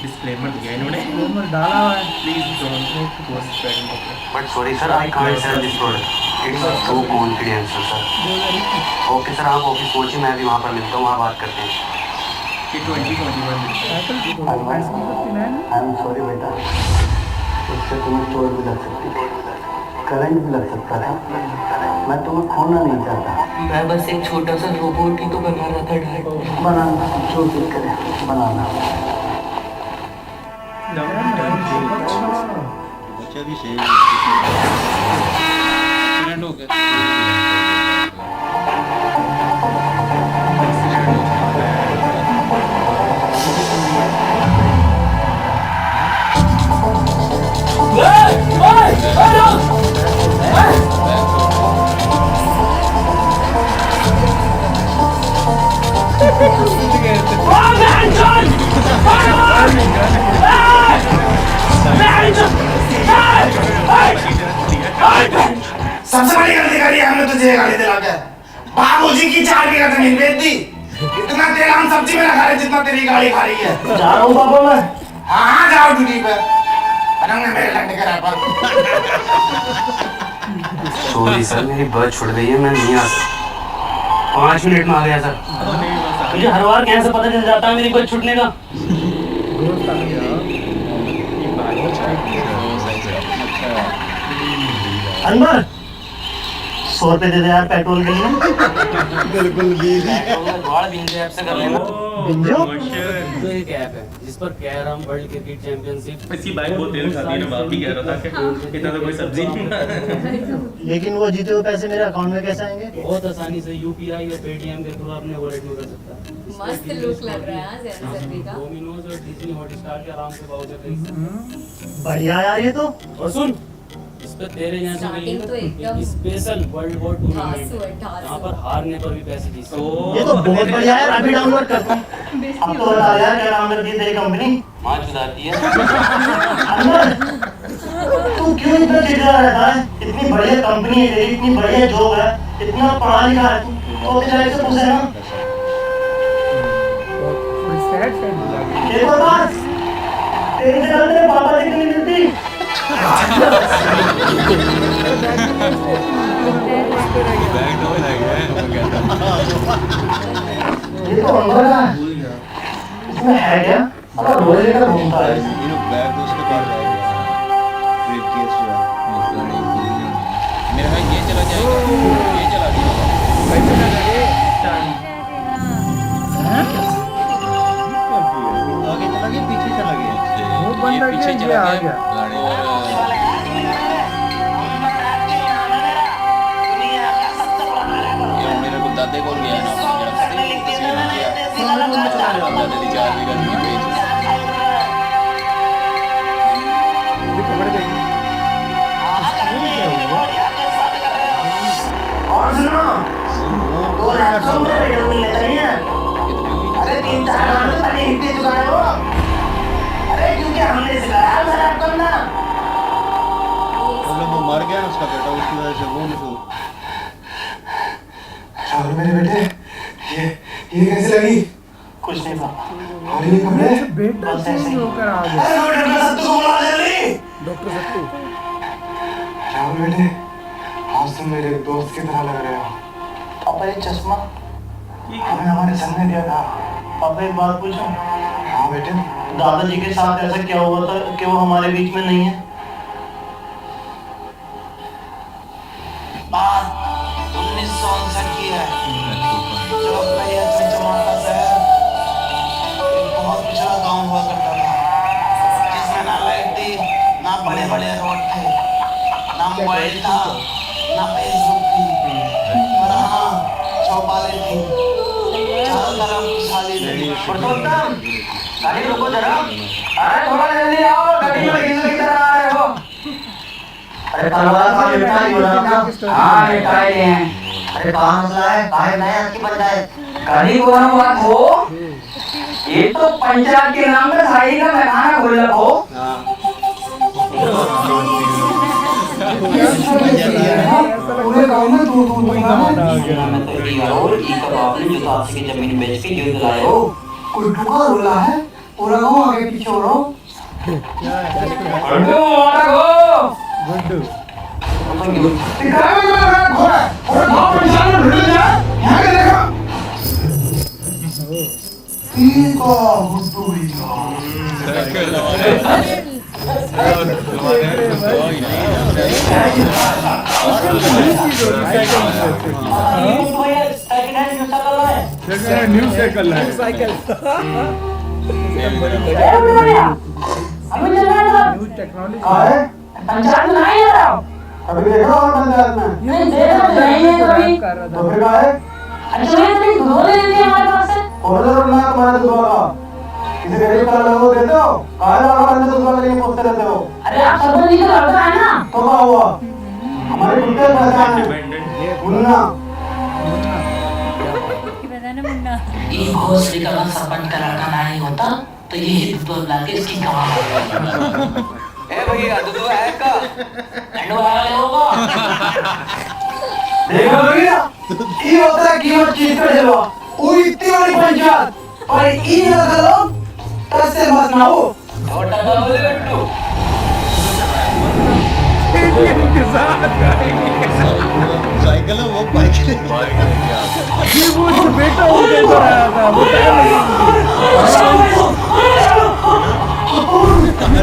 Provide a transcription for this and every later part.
Disclaimer दिया इन्होंने, disclaimer डाला हुआ है, please don't post spreading. But sorry sir, I can't sell this product, it's too confidential sir. Okay sir, आप office पहुंचिए, मैं अभी वहाँ पर मिलता हूँ, वहाँ बात करते हैं। कि 2021 आई एम सॉरी बेटा, उससे तुम्हें चोट भी लग सकती है, करंट भी लग सकता था, मैं तुम्हें खोना नहीं चाहता। मैं बस एक छोटा सा रोबोट ही तो बना रहा था डैड। बनाना जो भी करे बनाना। बच्चा भी सेम हो गया। सबसे बड़ी गलती करी हमने तुझे गाड़ी दिला के, बाबूजी की 4 बीघा जमीन बेच दी। इतना तेल हम सब्जी में ना खा रहे जितना तेरी गाड़ी खा रही है। जा रहा हूँ पापा मैं। हाँ जाओ ड्यूटी पे, बनूंगा मेरे लड़के का रैपर। सॉरी सर, मेरी बस छूट गई है, मैं नहीं आ सकता। 5 मिनट में आ गया सर। मुझे हर बार कैसे पता चल जाता है मेरी बस छूटने का। अनवर 100 रुपए दे दे यार पेट्रोल के लिए। बिल्कुल भी तो एक ऐप है जिस पर कैरम वर्ल्ड क्रिकेट चैंपियनशिप। इसकी बाइक बहुत तेल खाती है ना, बाप ही कह रहा था कि इतना तो कोई सब्जी नहीं। लेकिन वो जीते हुए पैसे मेरे अकाउंट में कैसे आएंगे? बहुत आसानी से यूपीआई या पेटीएम के थ्रू अपने वॉलेट में कर सकता है। मस्त लुक लग रहा है जैन सर्दी का। डोमिनोज और डिज्नी हॉटस्टार के आराम से वाउचर खरीद सकता है। बढ़िया यार ये तो। और सुन, इस पे तेरे यहाँ से स्टार्टिंग तो एकदम मिली स्पेशल वर्ल्ड वॉर टूर्नामेंट ठासू है, है ठासू। जहाँ पर हारने पर भी पैसे जीत सकते हो। ये तो बहुत बढ़िया है, अभी डाउनलोड करता हूँ। अब तो बता यार क्या नाम रखी है तेरी कंपनी? माँ चुदाती है। अनवर तू क्यों इतना चिढ़ा रहता है? इतनी बढ़िया कंपनी है तेरी, इतनी बढ़िया जॉब है, इतना पढ़ा लिखा है तू, तो अपने लाइफ से पूछे ना। एक और बात, तेरी जगह तेरे पापा से क्यों नहीं मिलती? ये तो अंदर है, इसमें है क्या? अगर रोज लेकर घूमता है। बैग तो उसके पास रहेगा, ब्रीफकेस जो है मेरा भाई ये चला जाएगा, ये चला जाएगा। आगे चला गया, पीछे चला गया, वो बंदा पीछे ये चला आ गया गया। ये मेरे को दादे को गया ना, तस्वीर में किया दादा दी 4 बीघा जमीन बेच। और सुनो, 2 लाख तो मेरे घर में ले जाइए। अरे 3-4 लाख तो बड़ी हिंदी दुकान है वो। अरे क्योंकि हमने सिखाया शराब करना। मतलब वो मर गया ना उसका बेटा, उसकी वजह से वो नहीं। और मेरे बेटे, ये कैसे लगी? कुछ नहीं पापा। और ये कपड़े? बेटा चेंज होकर आ गया। अरे डॉक्टर सत्तू को बुला जल्दी। डॉक्टर सत्तू राहुल बेटे, आज तुम मेरे दोस्त की तरह लग रहे हो। पापा ये चश्मा हमें हमारे संग ने दिया था। पापा एक बात पूछूं? हाँ बेटे। दादाजी के साथ ऐसा क्या हुआ था कि वो हमारे बीच में नहीं है? बात 1959 की है, जब मैं ये चमचमाता शहर एक बहुत पिछड़ा गांव हुआ करता था, जिसमें ना लाइट थी, ना बड़े बड़े रोड थे, ना मोबाइल था, ना फेसबुक थी, पर हाँ चौपालें थी, चारों तरफ खुशहाली थी। पुरुषोत्तम, गाड़ी रोको जरा। अरे थोड़ा जल्दी आओ, गड्डी में किसी तरह आ रहे हो। अरे कल वाला काम निपटा ही बोला था। हाँ निपटा ही हैं। अरे कहाँ मसला है? काहे नया की पंचायत? कहीं को ना बात हो, ये तो पंचायत के नाम पे साई का मैदान खोल रखो। पूरे गांव में तू और ई कब आपने जो आपकी जमीन बेच के यूं लाए हो? कोई टुका रोला है? पूरा घूम आगे पीछे हो रहा हूँ गुड्डू न्यू साइकिल है न्यू टेक्नोलॉजी पंचायत में नहीं आ रहा अभी देखा और पंचायत में नहीं देखा नहीं है कभी कर रहा तो फिर क्या है अच्छा ये तो धो ले लेंगे हमारे पास से ऑर्डर ना तुम्हारे दोबारा किसी गरीब का लोगों को देते हो काहे और अंदर दोबारा के लिए पूछते रहते हो अरे आप सब जी का लड़का है ना तो क्या हुआ हमारे कुत्ते पहचान है मुन्ना एक घोंसले का सरपंच का लड़का नहीं होता तो ये हिंदू लाके इसकी कमाल ए भैया दूध है का एंडो वाले होगा देखो भैया ये होता है कीमत चीज पे चलो वो इतनी बड़ी पंचायत और ये लगा लो कैसे मत ना हो छोटा का बोले गट्टू साइकिल है वो बाइक ये वो जो बेटा हो गया तो आया था वो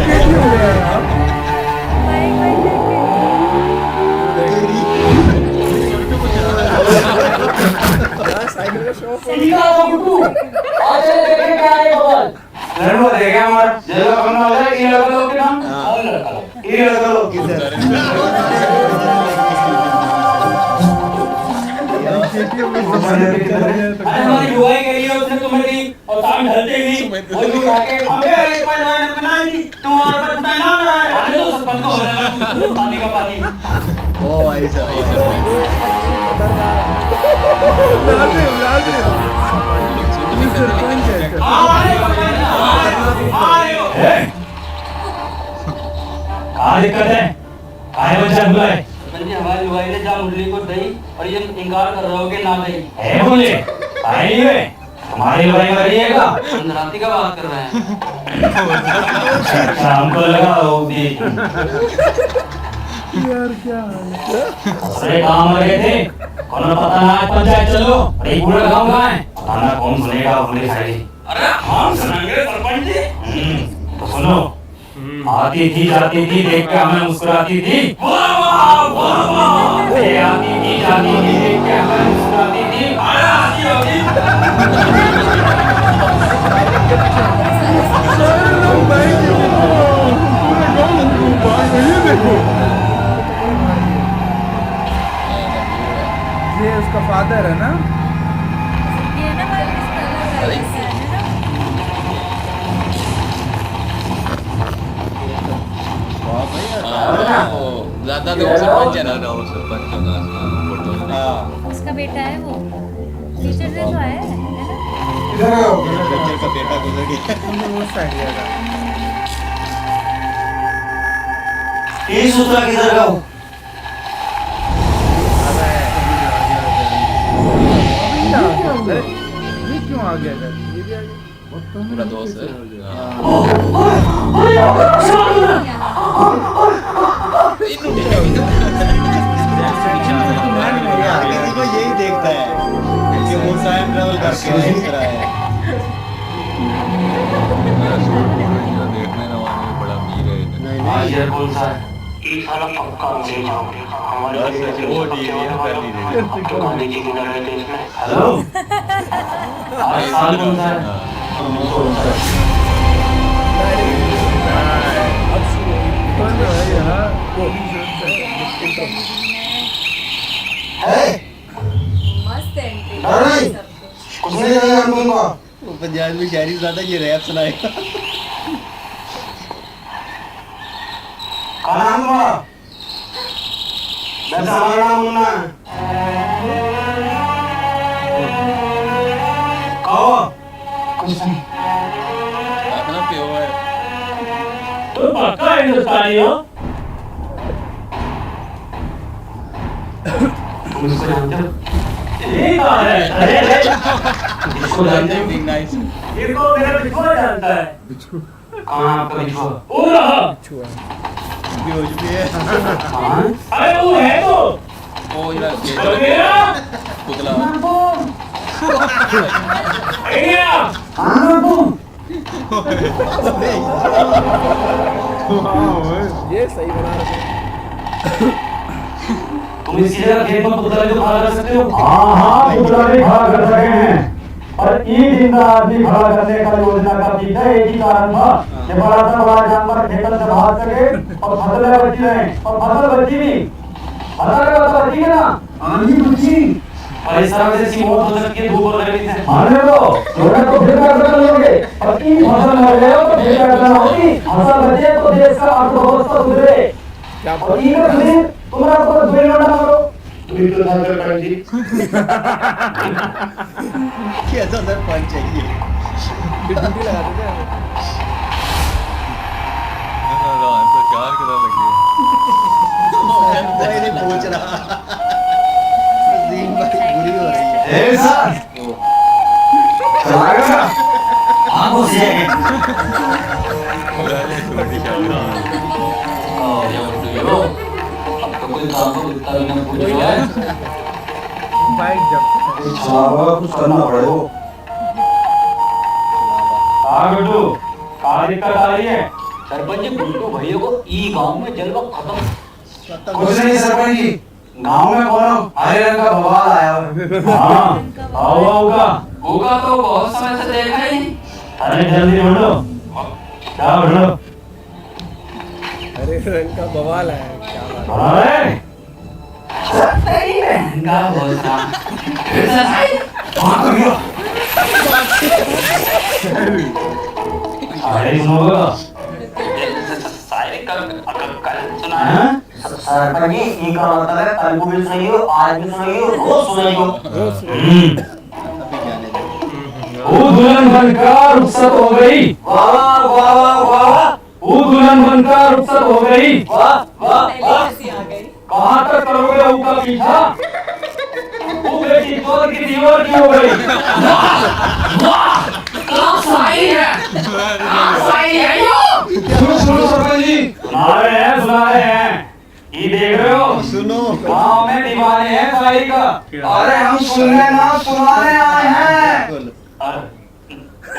कैसे हो गया यार साइकिल का शौक आज देखें क्या है बबल लड़को देखे हमारा जगह बनना हो जाए ये लगा लो कि नाम ये लगा लो हमारी बुआई करी है उसने तुम्हें दी और काम ढलते ही वो भी आके हमें एक बार बनाई दी तुम्हारे पर पहना रहा है अरे तो सरपंच को हो रहा है पानी का पानी ओ ऐसा कहाँ दिक्कत है काहे बच्चा बुलाए बंदी हमारी बुआई ने जा मुरली को दई और ये इनकार कर रहे हो कि ना दई है बोले आई वे तुम्हारी बुआई कर रही है का राती का बात कर रहे हैं शाम को लगा होगी यार क्या अरे काम लगे थे कौन पता ना आज पंचायत चलो अरे पूरा गांव कहाँ है पता ना कौन सुनेगा बोले खाली अरे हम सुनाएंगे सरपंच जी तो सुनो आती थी जाती थी देख के हमें मुस्कुराती थी अरे आती थी जाती थी देख के हमें मुस्कुराती थी अरे आती होगी ये उसका फादर है ना ज्यादा तो सरपंच है ना वो सरपंच होगा उसका बेटा है वो टीचर से तो है ना इधर आओ बच्चे का बेटा गुजर गया वो साइड जाएगा ये सूत्रा किधर गया अरे ये क्यों आ गया इधर ये भी आ गया पूरा दोस्त है को यही देखता है कि वो टाइम ट्रैवल करके इस तरह है देखने ना वाले बड़ा अमीर है आज ये कौन सा है ये सारा पक्का ले जाओगे हमारे वो ठीक है पहली दे तो गांधी जी की लड़ाई थी इसमें हेलो आज साल कौन सा है मस्त एंट्री अरे! कुछ नहीं करेगा हम तुमको वो पंजाब में शायरी ज्यादा ये रैप सुनाएगा क्या नाम तुम्हारा वैसे हमारा नाम मुन्ना है कहो कुछ नहीं अपना प्यो है तो पक्का हिंदुस्तानी हो तुम इसको जानते हो ये कहाँ है? अरे अरे इसको जानते हो? नाइस। इसको मेरा बिछुआ जानता है। कहाँ आपका बिछुआ? वो रहा। बेहोश भी है। हाँ? अरे वो है तो। ओ यार चल गया। पुतला। गया। हाँ तुम ये सही बना रहे तुम इसी जगह खेत में पुतला को खड़ा कर सकते हो? हाँ हाँ पुतला भी खड़ा कर सके हैं। और ईद जिंदा आदमी खड़ा करने का योजना का पीछे एक ही कारण था कि बड़ा सा बड़ा जानवर खेतन से भाग सके और फसलें बची रहे और फसल बची भी। फसल बची है ना? हाँ जी बची। और इस तरह से ऐसी मौत हो सकती है धूप और गर्मी से। आने दो थोड़ा तो फिर कर लोगे और तीन फसल मर गए तो फिर करना होगी। फसल बचे तो देश का अर्थव्यवस्था सुधरे। क्या और ये फिर तुम्हारा ऊपर दुई लौटा मारो। तुम तो सांसद पंच जी। क्या तो अंदर पंच चाहिए। ड्यूटी लगा देते हैं प्रचार करने लगे। कोई नहीं पहुंच रहा। दिन भर बुरी हो रही है। ए सर चलाएगा आंखों से कोई काम को इतना भी ना पूछो। बाइक जब चलावा कुछ करना पड़ेगा। हाँ गुड्डू कहाँ दिक्कत आ रही है? सरपंच जी गुड्डू भैया को ई गांव में जलवा खत्म। कुछ नहीं सरपंच जी गाँव में बोलो हरे रंग का बवाल आया है। हाँ आओ होगा होगा तो बहुत समय से देखा ही नहीं। अरे जल्दी ढूंढो क्या ढूंढो? हरे रंग का बवाल है क्या बात है। अरे तेरी बहन का भोसड़ा। फिर से भाई कहाँ कर गया? अरे सुनोगा सारे कल सुना है। हाँ? सरपंच जी ये का मतलब है कल को भी सुनाइयो आज भी सुनाइयो रोज सुनाइयो। अभी जाने दो। वो दुल्हन बनकर रुखसत हो गई। वाह वाह वाह वाह वाह। वो दुल्हन बनकर रुखसत हो गई। वाह वाह वाह। कहाँ तक करोगे उसका पीछा? वो बेटी चोर की दीवार की हो गई। कहाँ सही है? कहाँ सही है यो? सुनो सुनो सरपंच जी सुना रहे हैं ये देख रहे हो? सुनो गाँव में दीवाने हैं साई का। अरे हम सुनने ना सुनाने आए हैं।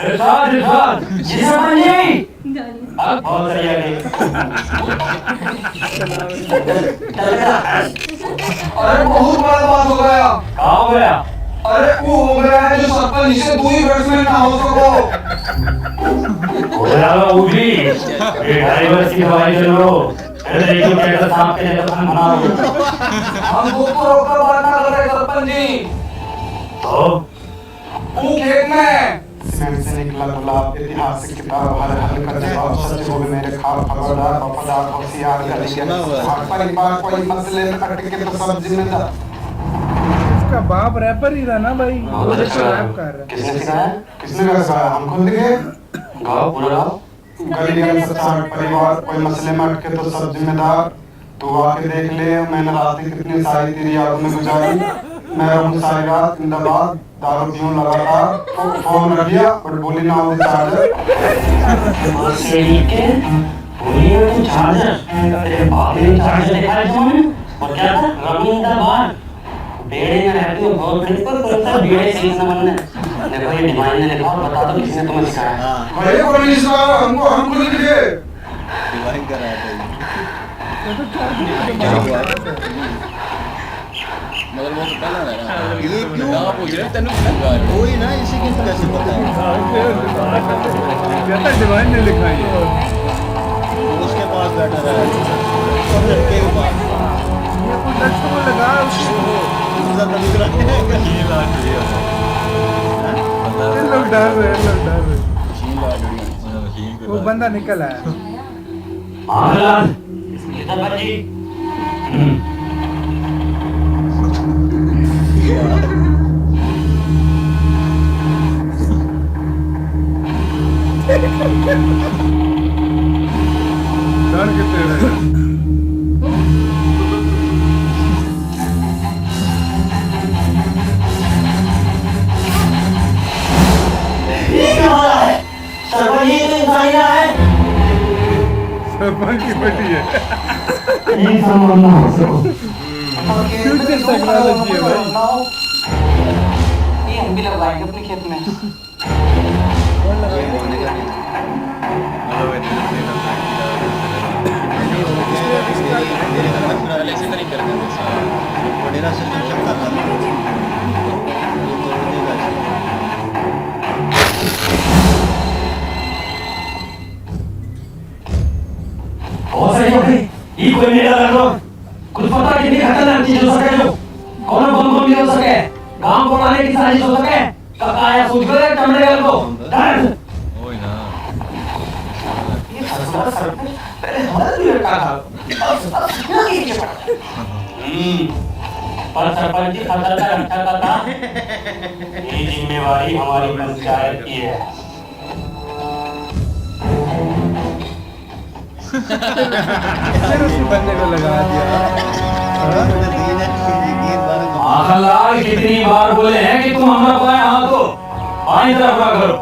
इरशाद इरशाद जी सरपंच जी। बहुत सही है। अरे बहुत बड़ा बात हो गया। कहाँ हो गया? अरे वो हो गया है जो सरपंच से 2 ही वर्ष में ना हो सको। हो जाएगा वो भी। ये ड्राइवर की दवाई चलो फिर देखो कैसा सांप के जैसा खाना बनाओ। हम को रोकर बात ना करें सरपंच जी। तो वो खेत में सीमेंट से निकला गुलाब ऐतिहासिक किताब हर हर का जवाब सच हो मेरे खाब खबरदार वफादार होशियार गली सुना हुआ है। हर परिवार कोई मसले में अटके तो सब जिम्मेदार। इसका बाप रैपर ही था ना भाई। बहुत अच्छा रैप कर रहा है। किसने सिखाया? किसने कहा सिखाया? हम खुद लिखे। गाओ पूरा गाओ। गली गली सच्चा परिवार कोई मसले में अटके तो सब जिम्मेदार। तू आके देख ले मैंने रातें कितनी सारी तेरी यादों में गुजारी। मैं रहूं सारी रात जिंदाबाद दारू पीऊं लगातार। फोन रख दिया बट बोली ना हो चार्जर। और सेड़ी के पूरी में तो चार्जर तेरे बाप ने चार्जर दिखाया तुमने और क्या था रविंद्रबाद बेड़े में रहती हो बहुत प्रिंसिपल कौन सा बेड़े सीन न बनने। देखो ये डिमांड ने लिखा और बता दो किसने तुम्हें सिखाया। हाँ भाई कोई नहीं सिखाया हमको हम खुद लिखे। डिवाइन कर रहा था मगर वो तो पहला है ना ये क्यों ना पूछ रहे तेनु कोई ना इसी की कैसे पता कहता डिवाइन ने लिखा है ये। उसके पास बैठा रहा और लड़के के पास ये कुछ अच्छा को लगा उसको। दूसरा दूसरा ये लाट दिया ये लोग डर रहे हैं लोग डर रहे हैं। मशीन लाट रही मशीन वो बंदा निकल आया। आनंद सरपंच जी डर कितने रहे। महीना है। सरपंच की बेटी है। ये संभालना हो सको। फ्यूचर टेक्नोलॉजी है भाई। ये हम भी लगवाएंगे अपने खेत में। ऐसे तो नहीं करना वडेरा सिस्टम चलता था बहुत सही हो गई। ये कोई मेरा लग रहा कुछ पता कितनी खतरनाक चीज हो सके जो कौन बम भी हो सके गांव को मारने की साजिश हो सके कब आया सोच कर टमड़े गल को डर ओए ना ये सरकार पहले हमारा भी लड़का था। पर सरपंच जी फसल का रक्षा करना ये जिम्मेवारी हमारी पंचायत की है। फिर उस बंदे को लगा दिया। आखिरकार कितनी बार बोले हैं कि तुम हमरा पाए हाथ को पानी तरफ ना करो।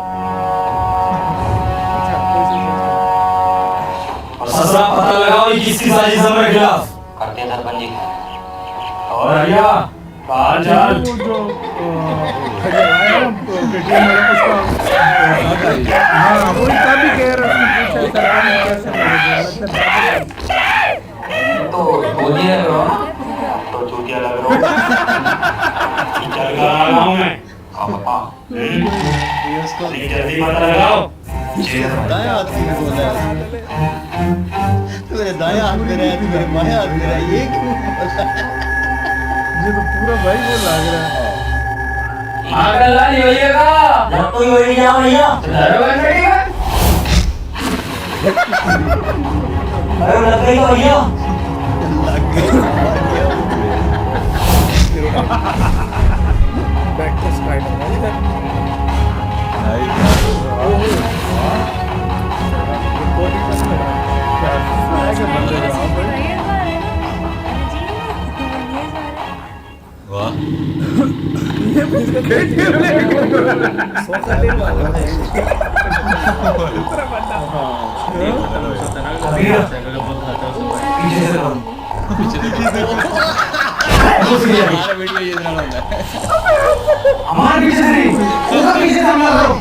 और ससुरा पता लगाओ ये किसकी साजिश है हमारे खिलाफ। करते हैं सरपंच जी। और भैया काल चाल वो जो खजवाया पेटीएम वाला उसका हाँ वो तभी कह रहा हूँ पूछा सरकार ने कैसे मारेगा तो बोलिए लग रहा तो चूतिया लग रहा हूँ। चल कर आ रहा हूँ मैं। पापा जल्दी पता लगाओ। दाया हाथ में बोला है तू मेरे दाया हाथ में रहा है तू मेरे बाएं हाथ में रहा है ये क्यों बोला ये तो पूरा भाई वो लग रहा है। मागल्ला नहीं होइएगा जब कोई हो ही जाओ भैया डरो बैठे अरे लग गई तो भैया बैक टू स्काई वाह हमारा वीडियो ये इतना लंबा है हमारे पीछे से नहीं उसका पीछे से हमला करो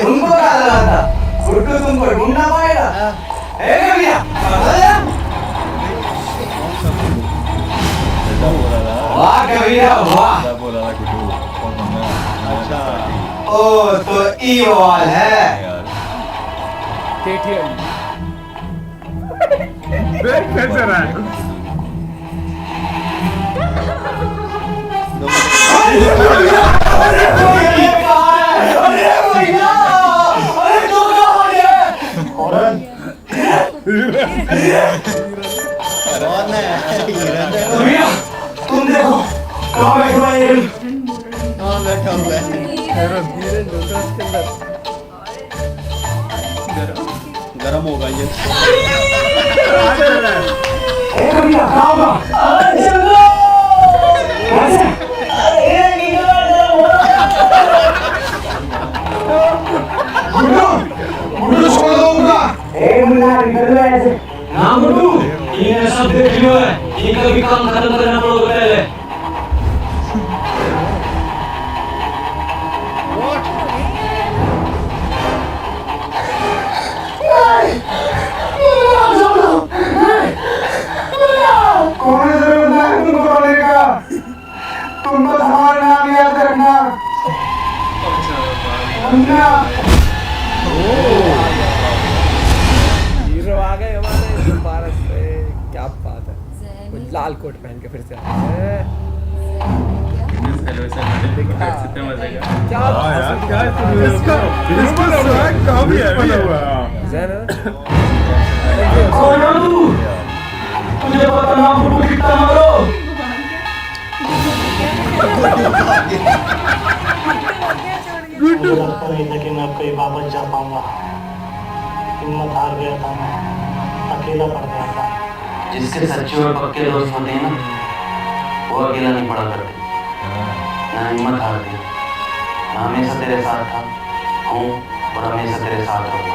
तुमको क्या लगा था गुड्डू तुमको ढूंढना पड़ेगा भैया वाह कबीरा वाह बोला था गुड्डू कौन बंदा अच्छा ओ तो ई वाल है यार केटीएम देख कैसे रहा है कौन है भैया तुम देखो कहाँ बैठा हुआ है ये कौन बैठा हुआ है मेरा धीरे जोता के अंदर गरम होगा ये ए भैया कहाँ होगा कैसे गुड्डू छोड़ दो उनका ए मुन्ना निकल लो ऐसे ना गुड्डू इन्हें सब देख लियो है इनका भी काम खत्म करना पड़ेगा पहले कौन जरूरत है तुमको रोने का तुम बस हमारा नाम याद रखना मुन्ना हीरो आ गए हमारे भारत से क्या बात है वो लाल कोट पहन के फिर से क्या यार क्या इसका स्वैग कहाँ भी है जैन कौन है तू तुझे पता ना गुड्डू कितना मारो गुड्डू लगता नहीं था कि मैं अब कहीं वापस जा पाऊंगा हिम्मत हार गया था मैं अकेला पड़ गया था जिसके सच्चे और पक्के दोस्त होते हैं ना वो अकेला नहीं पड़ा करते ना हिम्मत हार गई मैं हमेशा तेरे साथ था हूँ और हमेशा तेरे साथ रहूंगा।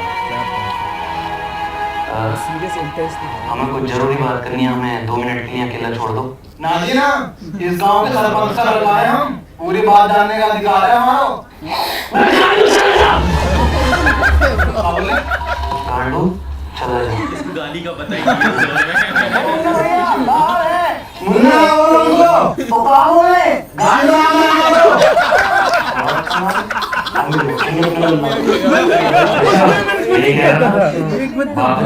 हमें कुछ जरूरी बात करनी है, हमें 2 मिनट के लिए अकेला छोड़ दो। ना जी ना, इस गांव के सरपंच का लड़का है हम, पूरी बात जानने का अधिकार है हमारा। कांडू चला जा। इसको गाली का पता ही मुन्ना बोलो उनको, तो काम है गांडू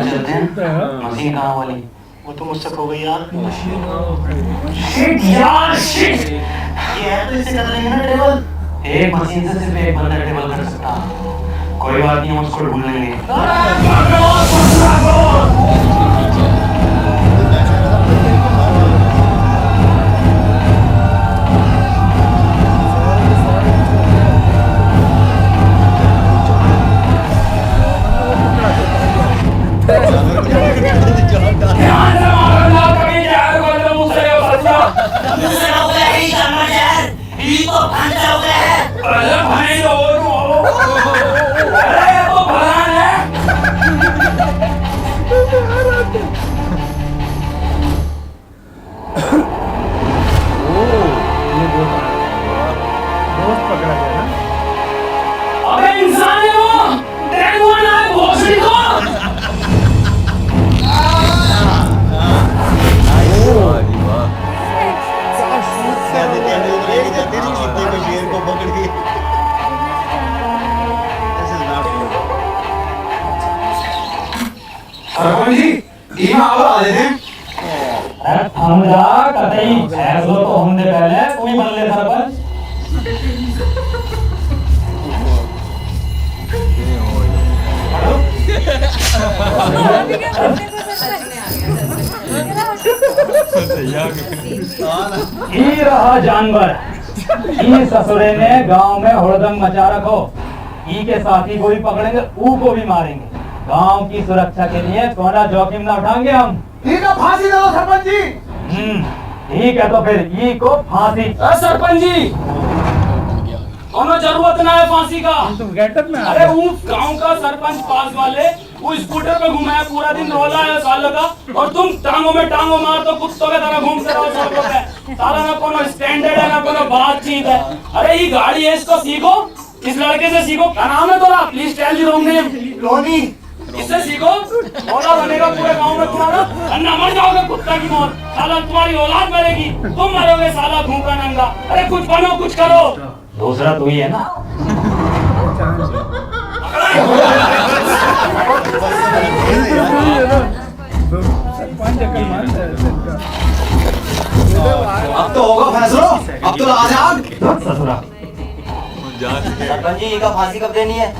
चलते हैं। मशीन कहाँ वाली? वो तो मुझसे खो गई यार। शिट यार शिट। ये है तो इसे कर लेंगे ना टेबल। एक मशीन से सिर्फ एक बंदा टेबल कर सकता। कोई बात नहीं, हम उसको ढूंढ लेंगे। दोस्त पकड़ा गया ना। अबे इंसान है वो, ड्रैगन है भोसड़ी को। शेर को पकड़ के सरपंच जी, धीमा आवाज आ देते हैं। अरे थम जा कतई, फैसला तो हमने पहले, तू ही बन ले सरपंच। अभी क्या करने को ई रहा जानवर, ई ससुरे ने गांव में हुड़दंग मचा रखो। ई के साथी को भी पकड़ेंगे, ऊ को भी मारेंगे। गांव की सुरक्षा के लिए कोना जोखिम ना उठाएंगे हम। ठीक है, फांसी दे दो सरपंच जी। ठीक है तो फिर ई को फांसी। सरपंच जी, कोनो जरूरत ना है फांसी का। तुम गेटअप में आ अरे वो गांव का सरपंच पास वाले वो स्कूटर पे घुमाया, पूरा दिन रोला है सालों का, और तुम टांगों में टांगों मार तो कुत्तों के तरह घूमते रहो सड़कों पे। साला ना कोनो स्टैंडर्ड है ना कोनो बातचीत है। अरे ये गाड़ी है, इसको सीखो, इस लड़के से सीखो। क्या नाम है तोरा? Please tell you wrong name. Ronnie. इससे सीखो, मौला बनेगा पूरे गांव में तुम्हारा। अन्ना मर जाओगे कुत्ता की मौत, साला तुम्हारी औलाद मरेगी, तुम मरोगे साला भूखा नंगा। अरे कुछ बनो, कुछ करो। दूसरा तू ही है ना? अब तो होगा फैसला, अब तो आजाद। ससुरा सरपंच जी का फांसी कब देनी है?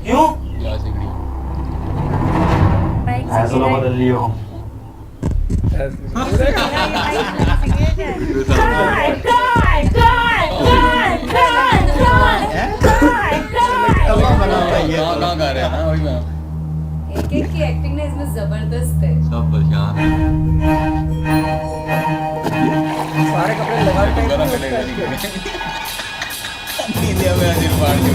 क्यों? फैसला बदल लियो। कहाँ गा रहे हैं ना वही में एक एक की एक्टिंग ना इसमें जबरदस्त है। सब परेशान है। सारे कपड़े लगा के इंडिया में अनिल पाड़ के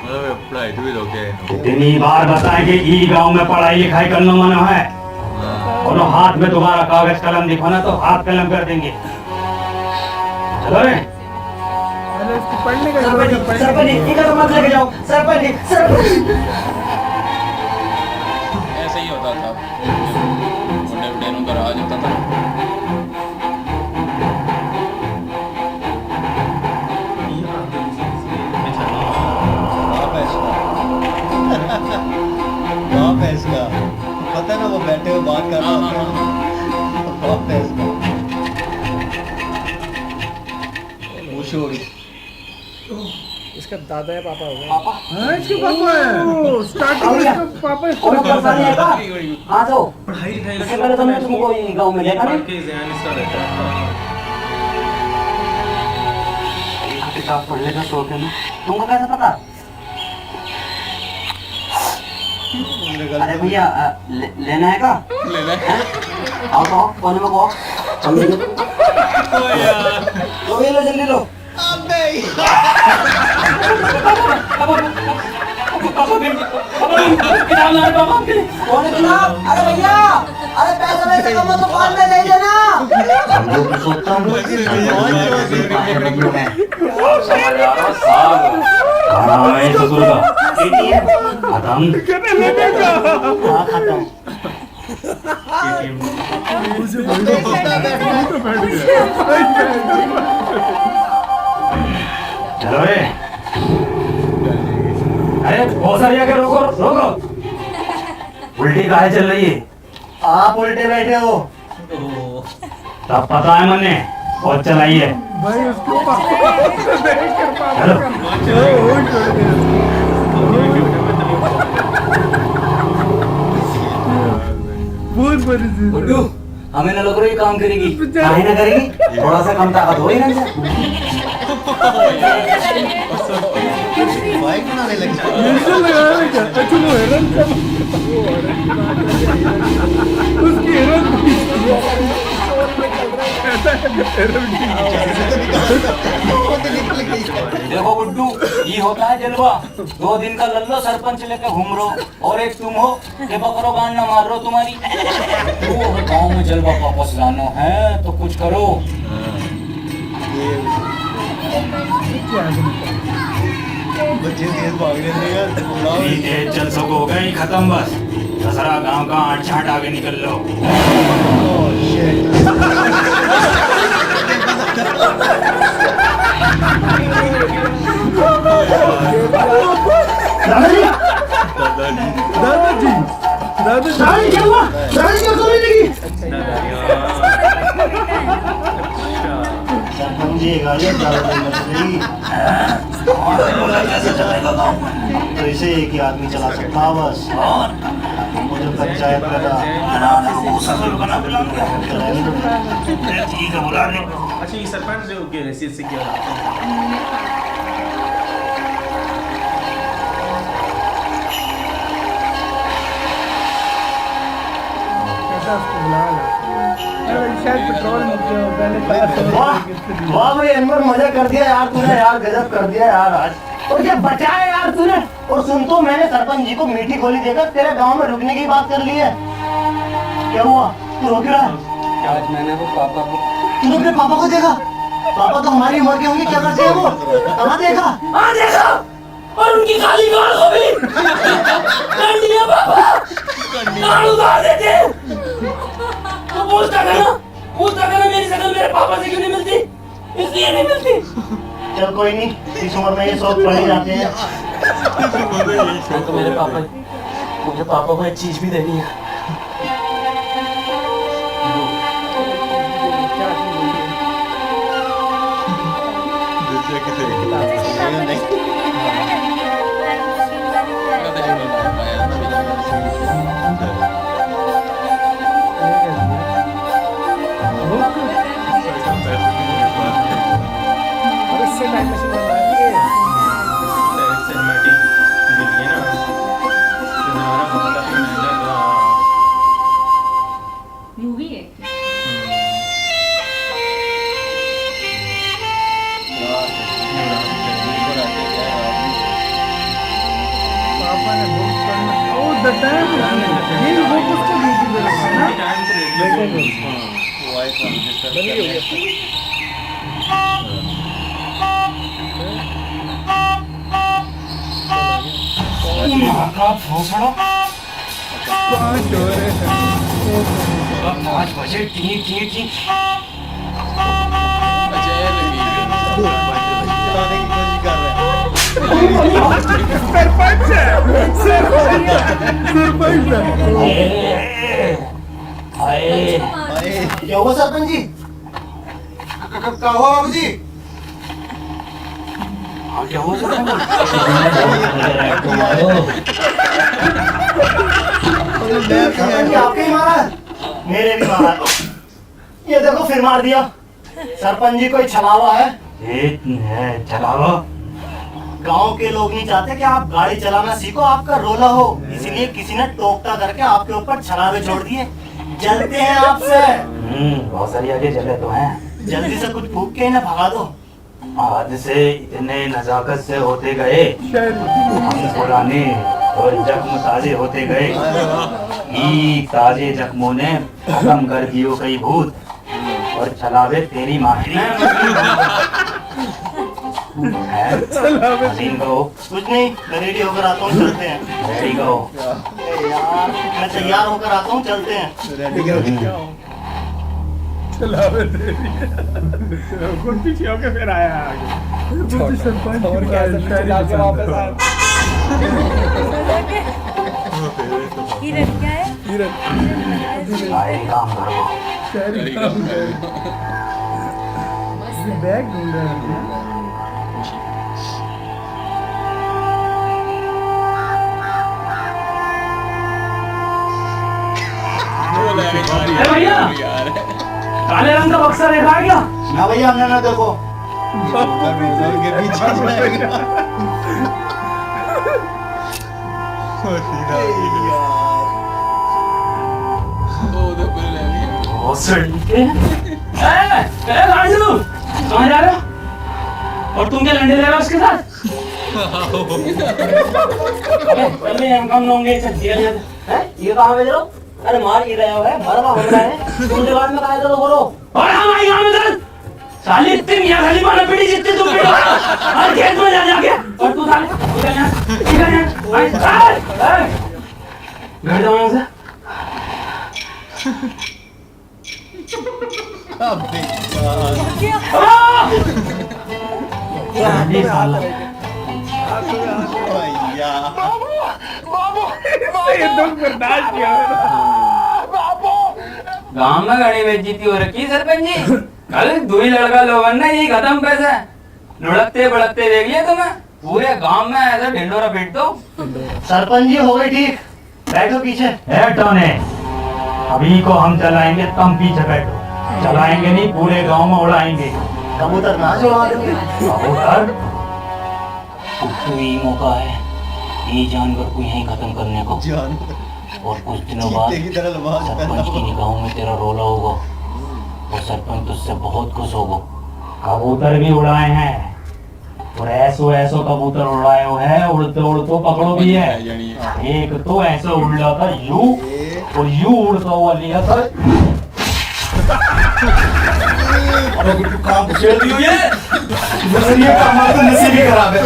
मतलब पढ़ाई तो भी लोग हैं। कितनी बार बताएं कि ई गांव में पढ़ाई लिखाई करना मना है। और हाथ में तुम्हारा कागज कलम दिखाना तो हाथ कलम कर देंगे। चलो रे। इसको पढ़ने का सरपंच जी, इधर तो मत लेके जाओ। सरपंच जी, ऐसा ही होता था, बुढ़े बुढ़े का राज होता था। बाप है इसका, पता है ना वो बैठे हुए बात कर रहा था। बाप है इसका, खुश हो गई। इसका दादा या पापा होगा। हाँ, इसके पापा है। स्टार्टिंग में इसका पापा इसको हाँ तो पढ़ाई लिखाई इससे पहले तो मैं तुमको ये गांव में देखा नहीं। के ज़हन इसका रहता है। किताब पढ़ने का शौक है ना, तुमको कैसे पता? अरे भैया लेना है का? लेना है। आओ तो कोने में को लो, ये लो जल्दी लो। अरे भैया, अरे पैसा वैसे कमा तो बाद में दे देना। हम लोग सोचता हूँ खाना है ससुर का खत्म खत्म चलो रे। अरे बहुत सारी आगे रोको रोको। उल्टी काहे चल रही है? आप उल्टे बैठे हो। तब पता है मैंने बहुत चलाइए। भाई उसके पापा चलो बहुत बड़ी चीज गुड्डू, हमें न लग रही काम करेगी। काहे ना करेगी? थोड़ा सा कम ताकत हो ही ना। बाइक बनाने लग जाए। ऐसे लगाया क्या? अच्छा वो हेरन का उसकी हेरन देखो गुड्डू, ये होता है जलवा। 2 दिन का लल्लो सरपंच लेके घूम रहो और एक तुम हो कि बकरो गांड ना मार रहो तुम्हारी। तो गाँव में जलवा वापस लाना है तो कुछ करो। बच्चे तेज भाग रहे थे यार। तेज चल सको गई खत्म बस। दसरा गांव का 8-8 आगे निकल लो। दादाजी दादाजी क्या हुआ? दादाजी क्या सोने लगी? तो इसे एक ही आदमी चला सकता है बस। मुझे पंचायत का ठीक है बुला ले। अच्छा ये सरपंच जो के हैसियत से किया कैसा उसको बुला ला। अरे शायद पेट्रोल मुझे पहले वाह भाई अनवर मजा कर दिया यार तूने यार गजब कर दिया यार आज। और क्या बचाया यार तूने। और सुन तो मैंने सरपंच जी को मीठी गोली देकर तेरे गांव में रुकने की बात कर ली है। क्या हुआ तू रोक रहा है? आज मैंने वो पापा को तूने अपने पापा को देखा? पापा तो हमारी उम्र के होंगे क्या करते हैं वो? कहाँ देखा? हाँ देखा और उनकी खाली गाड़ को भी कर दिया पापा। गाड़ उतार देते। तो पूछता था ना मेरी शक्ल मेरे पापा से क्यों नहीं मिलती? इसलिए नहीं मिलती। चल कोई नहीं इस उम्र में ये शौक पड़ ही जाते हैं। तो मेरे पापा मुझे पापा को एक चीज भी देनी है। सिनेमैटिक मिली है ना हमारा बंदा भी महंगा था मूवी है पापा ने बहुत करना ओ द टाइम ये वो किसको दी थी मेरे को ना टाइम से भोसड़ो 5 हो रहे हैं 5 बजे टी अच्छा ये लगी चलाने की कोशिश कर रहा है। सरपंच है सरपंच है आए क्या हुआ सरपंच जी? क्या हुआ बाबू जी? क्या हुआ सरपंच? आपके ही मारा है? मेरे भी मारा है। ये देखो फिर मार दिया। सरपंच जी कोई छलावा है? छलावा? गांव के लोग नहीं चाहते कि आप गाड़ी चलाना सीखो, आपका रोला हो, इसलिए किसी ने टोकता करके आपके ऊपर छलावे छोड़ दिए। जलते हैं आपसे। बहुत सारी आगे जले तो हैं। जल्दी से कुछ फूक के इन्हें भगा दो। आज से इतने नजाकत से होते गए, शायरी हम पुराने और जख्म ताजे होते गए। ई ताजे जख्मों ने खत्म कर दियो कई भूत और चलावे तेरी माही हसीन कहो। कुछ नहीं, मैं रेडी होकर आता हूँ, चलते हैं। रेडी कहो। अरे यार, मैं तैयार होकर आता हूँ, चलते हैं। चलावे तेरी कुछ पीछे होके फिर आया आगे सरपंच और क्या शायरी वापस आया हीरन क्या है? हीरन आए काम करो। शायरी बैग ढूंढ रहे हैं भैया काले रंग का बक्सा देखा है क्या? ना भैया, हमने ना देखो। गांडू कहाँ जा रहे हो? और तुम क्या लंडे ले रहे हो उसके साथ? पहले हम कम लोगे ये कहाँ भेज रहे हो? अरे मार ही रहे हो है, भरवा हो रहा है। तुम जवाब में कहा तो बोलो। और हम आई गाँव में दर्द साली इतनी मियाँ खलीफा न पीड़ी जितनी तुम पीड़ो हर खेत में जा जाके। और तू साले उधर यहाँ घर जाओ यहाँ से। साली साला ये दुख बर्दाश्त किया गांव में गाड़ी बेइज्जती हो रखी सरपंच जी। कल दो ही लड़का लोगों ने ये खत्म पैसा लुढ़कते बड़कते देख लिया तुम्हें पूरे गांव में ऐसा ढिंडोरा पीट दो। सरपंच जी हो गए ठीक, बैठो पीछे। बैठो ने अभी को हम चलाएंगे, तुम पीछे बैठो। चलाएंगे नहीं, पूरे गांव में उड़ाएंगे। कबूतर ना जो कबूतर यही मौका है ये जानवर को यहीं खत्म करने को। और कुछ दिनों बाद सरपंच की निगाहों में तेरा रोला होगा और सरपंच तुझसे बहुत खुश होगा। कबूतर भी उड़ाए हैं और ऐसो ऐसो कबूतर उड़ाए हैं, उड़ते उड़ते पकड़ो भी है। एक तो ऐसे उड़ रहा था यू और यू उड़ता हुआ लिया था। काम छेड़ दियो ये काम तो नसीब ही खराब है।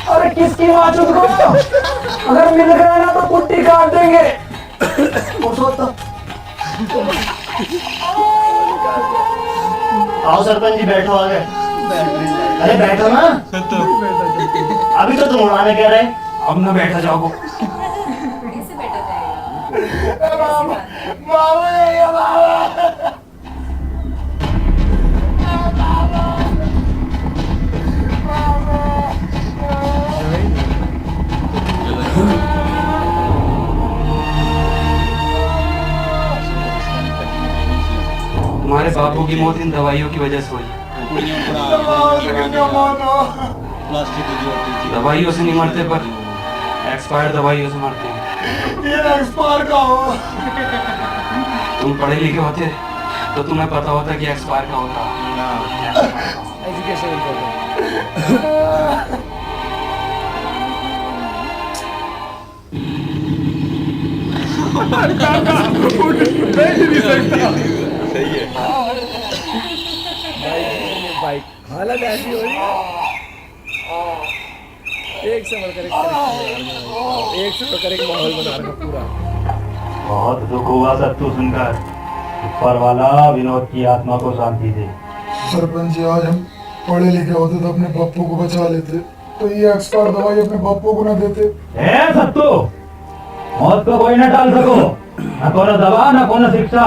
अरे किसकी माँ चुप करो, अगर मिल गया ना तो कुट्टी काट देंगे। आओ सरपंच जी बैठो आगे। अरे बैठो ना, अभी तो तुम उड़ाने कह रहे। अब न बैठा जाओ। कैसे बैठा जाएगा? तुम्हारे बापू की मौत इन दवाइयों की वजह से हुई। दवाइयों से नहीं मरते पर एक्सपायर्ड दवाइयों से मरते हैं। ये एक्सपायर का हो। तुम पढ़े लिखे होते तो तुम्हें पता होता कि एक्सपायर का होता। हालत ऐसी हो रही है, एक से बढ़कर एक माहौल बना रखा पूरा। बहुत दुख हुआ सत्तू सुनकर। ऊपर वाला विनोद की आत्मा को शांति दे। सरपंच जी, आज हम पढ़े लिखे होते तो अपने पप्पू को बचा लेते, तो ये एक्सपायर दवाई अपने पप्पू को ना देते। ए सत्तू, मौत को कोई न टाल सको, न कोनो दवा न कोनो शिक्षा।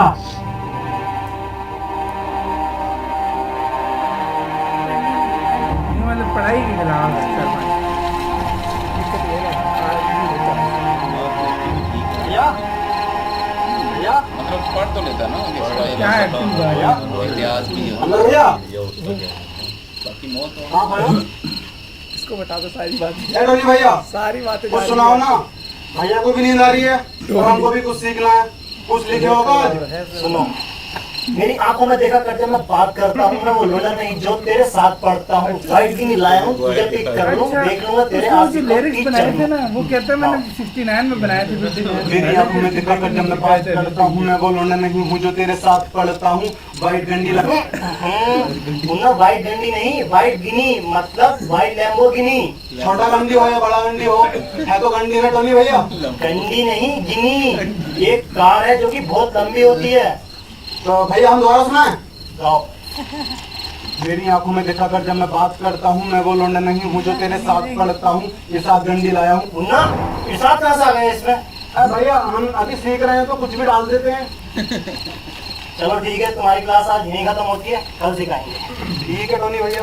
मतलब पढ़ाई के खिलाफ दिक्कत ये है मतलब पढ़ तो लेता ना क्या है इतिहास भी बाकी मौत इसको बता दो सारी बात, भैया सारी बातें कुछ सुनाओ ना। भैया को भी नींद आ रही है और हमको भी कुछ सीखना है। कुछ लिखे होगा आज। सुनो, मेरी आंखों में देखा करते मैं बात करता हूँ, मैं वो लोला नहीं जो तेरे साथ पढ़ता हूँ। गाइड की नहीं लाया हूँ, तुझे पिक कर लूँ, देख लूंगा तेरे वो आस जो लिरिक्स बनाए थे ना, वो कहते हैं मैंने 69 में बनाए थे। मेरी आंखों में देखा कर जब मैं बात करता हूँ, मैं वो लोला नहीं हूँ जो तेरे साथ पढ़ता हूँ। वाइट डंडी लगा सुनना, वाइट डंडी नहीं, वाइट गिनी, मतलब वाइट लैम्बोर्गिनी। छोटा गंडी हो या बड़ा गंडी हो, है तो गंडी ना टोनी भैया। गंडी नहीं, गिनी एक कार है जो कि बहुत लंबी होती है। तो भैया हम दोबारा सुनाएं? गाओ। मेरी आंखों में देखा कर जब मैं बात करता हूँ, मैं वो लौंडा नहीं हूँ जो तेरे साथ पढ़ता हूँ। ये साथ डंडी लाया हूँ। मुन्ना, ये साथ कहाँ से आ गए इसमें? भैया हम अभी सीख रहे हैं तो कुछ भी डाल देते हैं। चलो ठीक है, तुम्हारी क्लास आज यहीं खत्म होती है, कल सिखाएंगे। ठीक है टोनी भैया।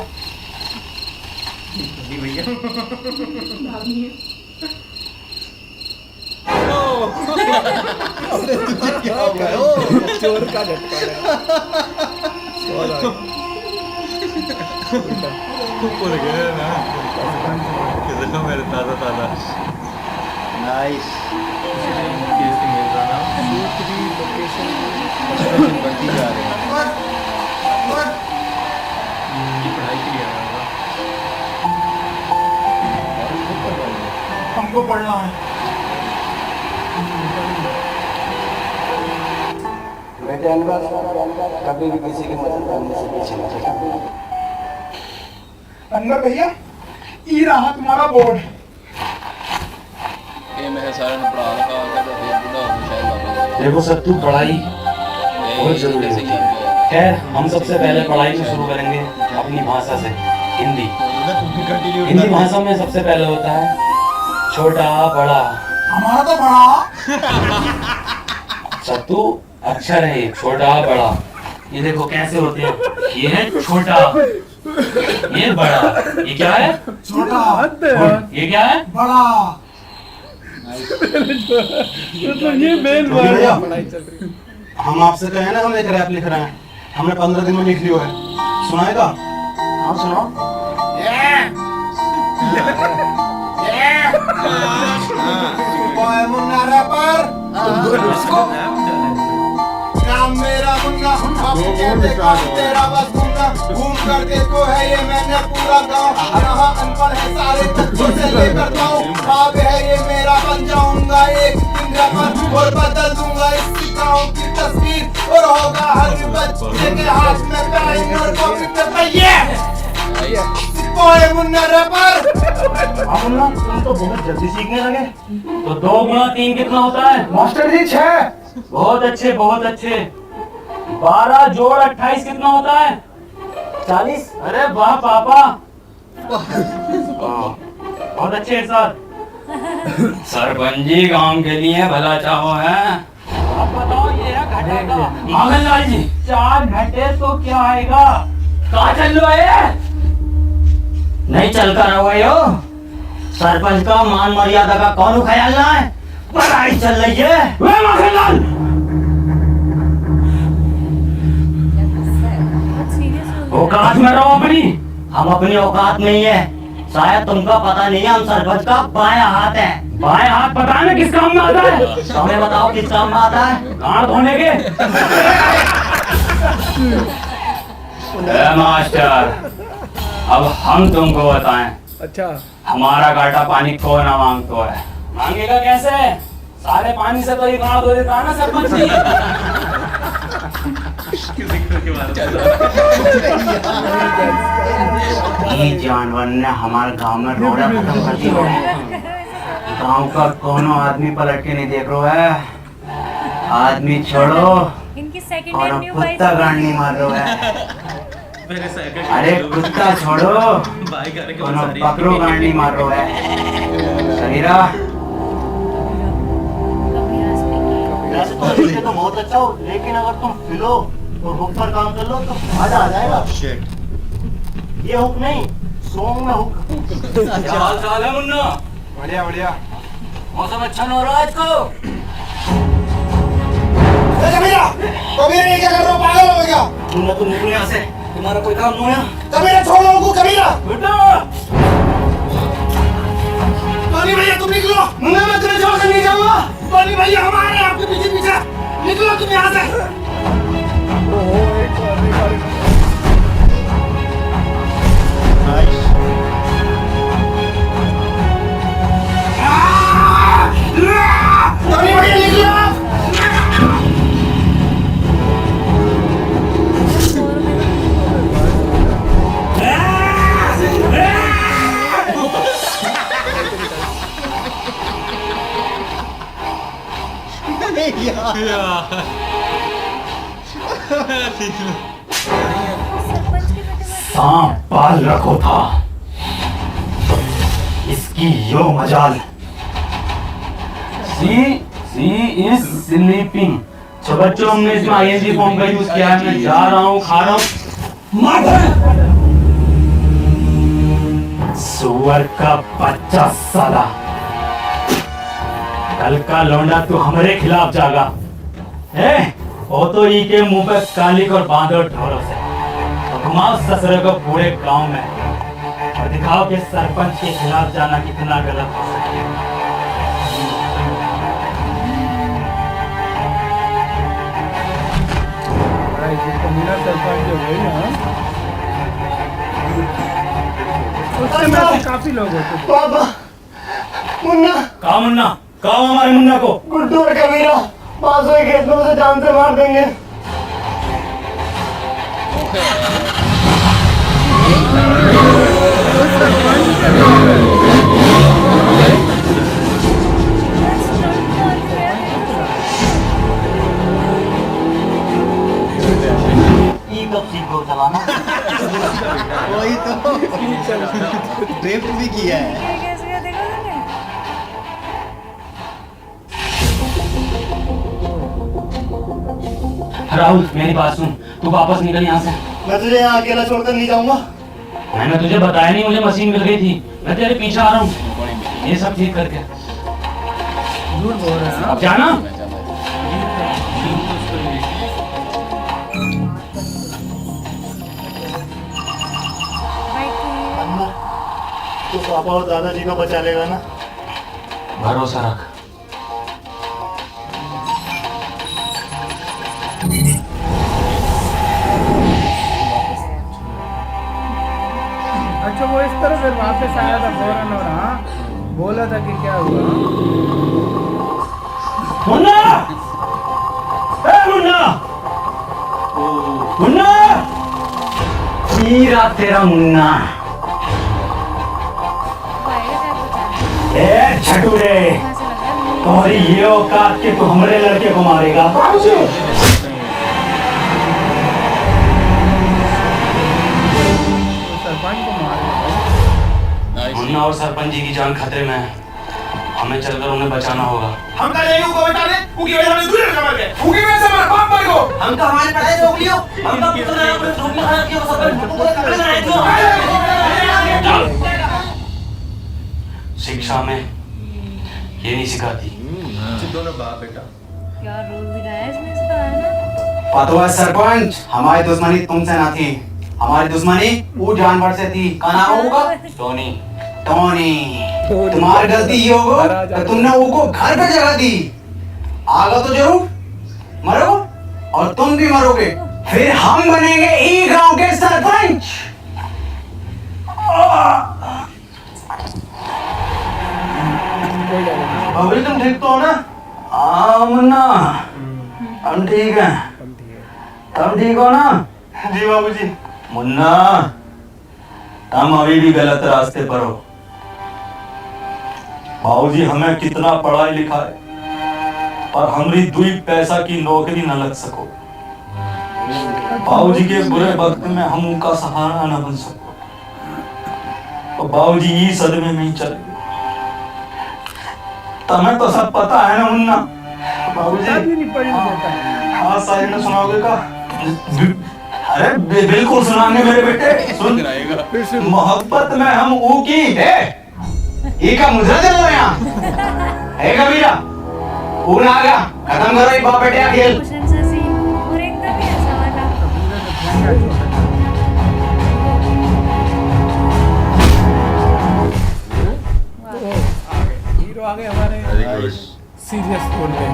जी भैया चोर का झटका ऊपर गए ना कितना मेरे ताजा ताजा नाइस केस मिल रहा ना बढ़ती जा रही है ये पढ़ाई के लिए आया होगा। हमको पढ़ना है। बेटे अनवर, कभी भी किसी की मदद करने से पीछे मत हटना। अनवर भैया, ये रहा तुम्हारा बोर्ड। ये मैं सारे ने पढ़ा रखा होगा तो फिर बुढ़ा हो शायद वापस देखो सर, तू पढ़ाई बहुत जरूरी है। खैर, हम सबसे पहले पढ़ाई को शुरू करेंगे अपनी भाषा से, हिंदी। हिंदी भाषा में सबसे पहले होता है छोटा बड़ा। हमारा तो बड़ा। सत्तू अक्षर है, छोटा बड़ा। ये देखो कैसे होते हैं, ये है छोटा, ये बड़ा, ये क्या है छोटा, ये क्या है बड़ा। तो ये मेन भैया, पढ़ाई चल रही है। हम आपसे कहे ना हम एक रैप लिख रहे हैं, हमने 15 दिन में लिख लियो है। सुनाएगा? हाँ सुनो। बॉय मुन्ना रैपर, नाम मेरा मुन्ना, अब कहते काम तेरा बस मुन्ना। घूम कर देखो है ये मैंने पूरा गाँव, यहाँ अनपढ़ है सारे बच्चों से लेकर गाँव। ख्वाब है ये मेरा, बन जाऊंगा एक दिन रैपर और बदल दूंगा इस गाँव की तस्वीर। और होगा हर बच्चे के हाथ में पेन और कॉपी पेपर। ये बॉय मुन्ना रैपर। हाँ मुन्ना, तुम तो बहुत जल्दी सीखने लगे। तो 2 गुना 3 कितना होता है? मास्टर जी 6। बहुत अच्छे, बहुत अच्छे। 12 जोड़ 28 कितना होता है? 40। अरे वाह पापा, बहुत अच्छे सर। सरपंच जी गांव के लिए भला चाहो है। अब बताओ ये है घाटे का। माखनलाल जी, 4 घंटे तो क्या आएगा? कहाँ चल रहे है? नहीं चल कर रहे हो, सरपंच का मान मर्यादा का कौन ख्याल ना है? पढ़ाई चल रही है। वे माखनलाल, औकात में रहो अपनी। हम अपनी औकात नहीं है, शायद तुमका पता नहीं है, हम सरपंच का बायां हाथ है। बाएं हाथ पता है किस काम में आता है? हमें बताओ किस काम में आता है? गांड धोने के। मास्टर, अब हम तुमको बताएं, अच्छा, हमारा घाटा पानी कौन ना मांगतो है? मांगेगा कैसे? सारे पानी से तो ये गांड धो देता है ना सरपंच जी। ये जानवर ने हमारे गांव में रोड़ा खत्म कर दी है। गांव का कोनो आदमी पलट के नहीं देख रहा है। आदमी छोड़ो इनकी सेकंड और हैंड न्यू कुत्ता गांड मार रहा है। अरे कुत्ता छोड़ो, कोनो बकरो गांड मार रहा है। शरीरा वैसे तो बहुत अच्छा हो, लेकिन अगर तुम फिलो और हुक पर काम कर लो तो मजा आ जाएगा। ये हुक नहीं, सॉन्ग में हुक। क्या हाल चाल है मुन्ना? बढ़िया बढ़िया। मौसम अच्छा न हो रहा है आज को। कबीरा, कबीरा ये क्या कर रहा हो? पागल हो गया? तुम निकलो यहाँ से, तुम्हारा कोई काम नहीं है। कबीरा छोड़ो उनको। कबीरा, बेटा, टोनी भैया तुम निकलो। मुन्ना मैं तुम्हें छोड़कर नहीं टोनी भैया हमारे आपके पीछे पीछे निकलो तुम यहाँ से। टोनी भैया निकलो। सांप पाल रखो था, इसकी यो मजाल। सी इज स्लीपिंग। तो बच्चों हमने इसमें आईएनजी फॉर्म का यूज किया है। मैं जा रहा हूँ, खा रहा हूँ। सुअर का बच्चा साला, कल का लौंडा तू हमारे खिलाफ जागा है। वो तो ई के मुंह पे कालिक और बांधो ढोरों से तो घुमाओ ससुरे को पूरे गांव में और दिखाओ कि सरपंच के खिलाफ जाना कितना गलत हो सके। सरपंच जो हुई ना, उस समय काफी लोग होते थे। बाबा मुन्ना कहा मुन्ना, कहा हमारे मुन्ना को। गुड्डू और कबीरा बासों के खेत में उसे जान से मार देंगे। ये कब सीखो चलाना? वही तो ड्रिफ्ट भी किया है। कैसे क्या देखा तुमने? राहुल मेरी बात सुन, तू वापस निकल यहाँ से। मैं तुझे यहाँ अकेला छोड़कर नहीं जाऊंगा। मैंने तुझे बताया नहीं, मुझे मशीन मिल गई थी। मैं तेरे पीछे आ रहा हूँ ये सब ठीक करके। झूठ बोल रहे हैं। अब जाना। तो पापा और दादाजी को बचा लेगा ना? भरोसा रख। अच्छा वो इस तरह फिर वापस आया था फौरन और हाँ बोला था कि क्या हुआ। मुन्ना, ए मुन्ना, मुन्ना, हीरा तेरा मुन्ना। ए छटूरे, तुम्हारी ये औकात के तू हमारे लड़के को मारेगा। सरपंच को मार मुन्ना और सरपंच जी की जान खतरे में है। हमें चलकर उन्हें बचाना होगा। हम कल जाएंगे उनको बचाने, उनकी वजह से हमने दूसरे लड़का मर गए। उनकी वजह से हमारा बाप मर गया। हम तो हमारी पढ़ाई रोक लियो। हम तो पुत्र ने अपने धूप में खड़ा किया सरपंच को पकड़ लाए क्यों? शिक्षा में ये नहीं सिखाती। दोनों बाप बेटा क्या रोल भी रहा है इसमें इसका, है ना? पतवा सरपंच, हमारी दुश्मनी तुमसे ना थी, हमारी दुश्मनी वो जानवर से थी। का नाम होगा? टोनी। टोनी। तुम्हारी गलती ये होगा कि तुमने वो घर पे जगह दी। आगा तो जरूर मरो और तुम भी मरोगे, फिर हम बनेंगे ई गांव के सरपंच। अभी तुम ठीक तो हो ना? हाँ मुन्ना, हम ठीक हैं। तुम ठीक हो ना? जी बाबूजी। मुन्ना, तुम अभी भी गलत रास्ते पर हो। बाबूजी हमें कितना पढ़ाई लिखाए और हमारी दुई पैसा की नौकरी न लग सको। बाबूजी के बुरे वक्त में हम उनका सहारा न बन सको तो बाबूजी ये सदमे में ही चले गए। तुम्हें तो सब पता है ना मुन्ना? बाबूजी हाँ सारी ने सुनाओगे का? अरे बिल्कुल सुनाएंगे मेरे बेटे। सुन, मोहब्बत में हम ऊ की है ये का मुजरा चल रहा है यहाँ है कबीरा ऊ ना आ गया। खत्म करो ये बाप बेटे का खेल। और एकदम ही ऐसा वाला। हीरो आ गए हमारे। सीरियस बोल रहे हैं।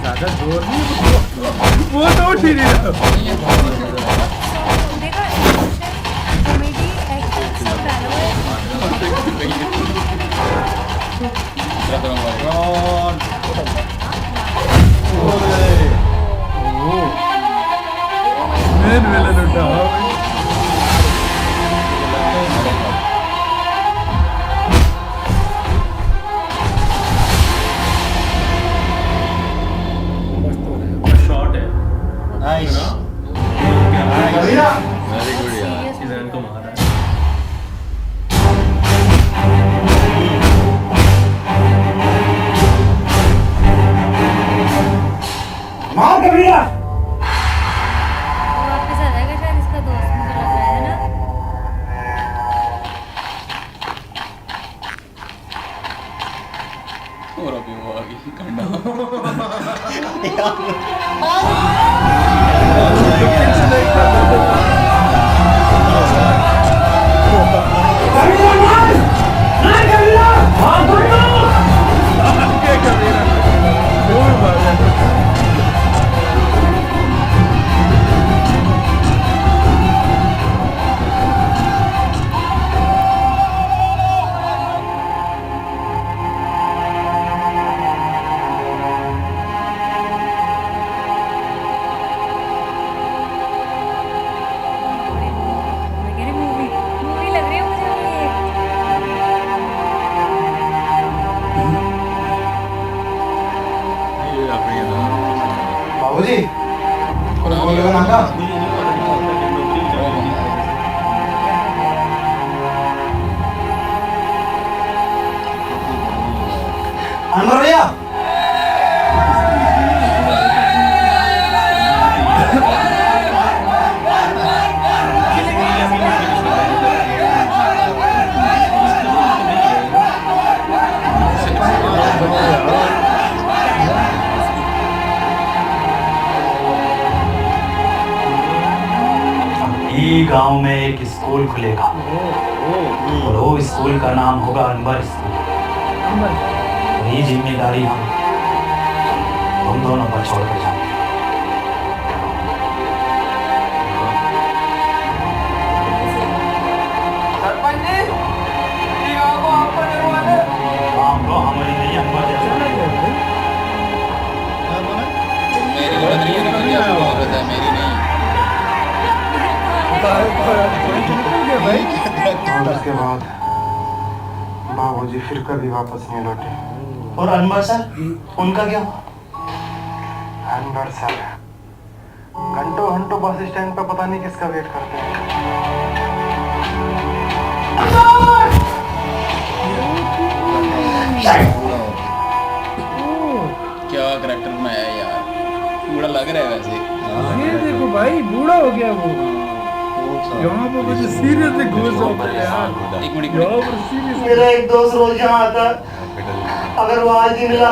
ज्यादा जोर नहीं, वो तो उठ ही नहीं रहा। देखा इमोशन कॉमेडी एक्शन सब डाला हुआ है। मेन विलन उठा। शॉट है नाइस ना, वेरी गुड यार सीजन को मारा है। मार कबीरा। वो वापस आ जाएगा शायद, इसका दोस्त मुझे लग रहा है ना। और अभी वो आ गई कंडा कबीरा मार, मार कबीरा। हाँ कबीरा। मैं कह रही मूवी लग रही है मुझे अभी ये। ये अपने बाबूजी बोलेगा ना का मुझे नहीं पता नहीं होता कि नौकरी चल रही है। अनवर भैया। ये गांव में एक स्कूल खुलेगा और वो स्कूल का नाम होगा अनवर स्कूल। और ये जिम्मेदारी हम दोनों पर छोड़ कर जाएंगे। सरपंच जी, ये गाँव को आपका निर्माण है। काम तो हमारी नहीं, अनवर जैसा मेरी गलत नहीं है, मेरी आपको गलत है, मेरी नहीं। और उसके बाद बाबूजी फिर कभी वापस नहीं लौटे। और अनवर सर, उनका क्या हुआ? अनवर सर घंटों घंटों बस स्टैंड पर पता नहीं किसका वेट करते हैं। क्या करैक्टर बनाया है यार, पूरा लग रहा है वैसे। ये देखो भाई, बूढ़ा हो गया वो। यहाँ पे मुझे सीरियस से घूस होता है यार। एक मिनट यहाँ पर सीरियस। मेरा एक दोस्त रोज यहाँ आता है, अगर वो आज नहीं मिला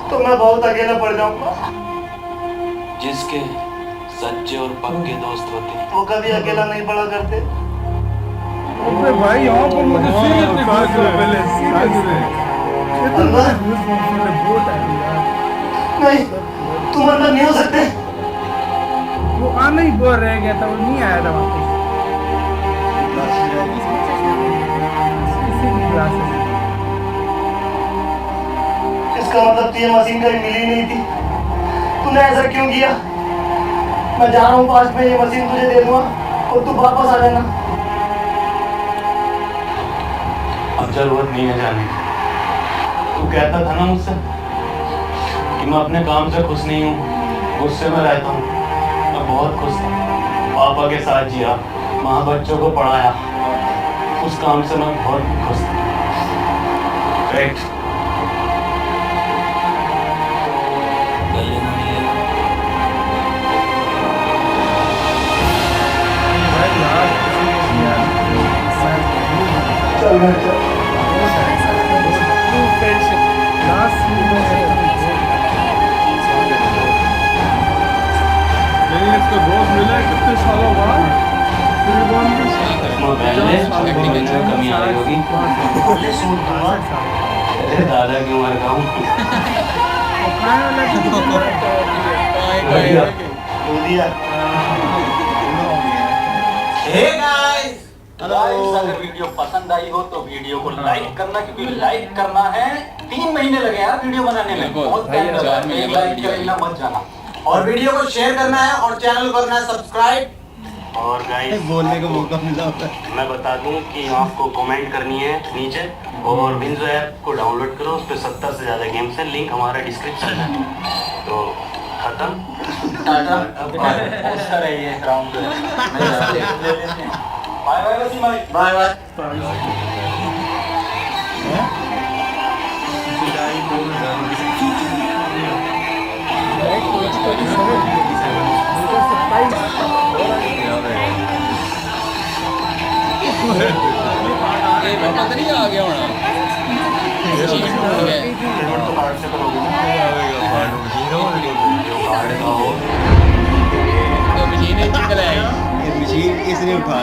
तो मैं बहुत अकेला पड़ जाऊंगा। जिसके सच्चे और पक्के दोस्त होते हैं वो कभी अकेला नहीं पड़ा करते। अबे भाई, यहाँ पर मुझे सीरियस से घूस हो पहले, सीरियस से। इतना घूस मुझे बहुत है यार। नहीं, तुम अंदर नहीं हो सकते। वो आना ही बोल रह गया था, वो नहीं आया था वापस। इसी की क्लासेस। इसका मतलब ये मशीन कभी मिली नहीं थी। तूने ऐसा क्यों किया? मैं जा रहा हूँ, 5 में ये मशीन तुझे दे दूंगा और तू वापस आ जाना। अब जरूरत नहीं है जाने की। तू कहता था ना मुझसे कि मैं अपने काम से खुश नहीं हूँ, गुस्से में रहता हूँ। मैं बहुत खुश था, पापा के साथ जिया, माँ बच्चों को पढ़ाया, उस काम से मैं बहुत खुश था। करेक्ट। चल नहीं इसका दोस्त मिला है कितने सालों बाद फिर बोल भी एक्टिंग में कमी आ रही होगी दादा की उम्र का हूँ हे गाइस गाइस अगर वीडियो पसंद आई हो तो वीडियो को लाइक करना, क्योंकि लाइक करना है। 3 महीने लगे यार वीडियो बनाने में, बहुत टाइम लगा। एक लाइक करना मत जाना, और वीडियो को शेयर करना है और चैनल को करना है सब्सक्राइब। और गाइस बोलने का मौका मिला मैं बता दूं कि आपको कमेंट करनी है नीचे, और बिंजो ऐप को डाउनलोड करो, उस पर 70 से ज़्यादा गेम्स है, लिंक हमारा डिस्क्रिप्शन में। तो खत्म, टाटा पोस्टर है ये ग्राउंड पे। बाय बाय वसीम भाई, बाय बाय। पता नहीं आ गया होना चीज ढूंढ गए तो कार्ड से करोगे ना, तो मशीन चलाएगी मशीन इसने उठा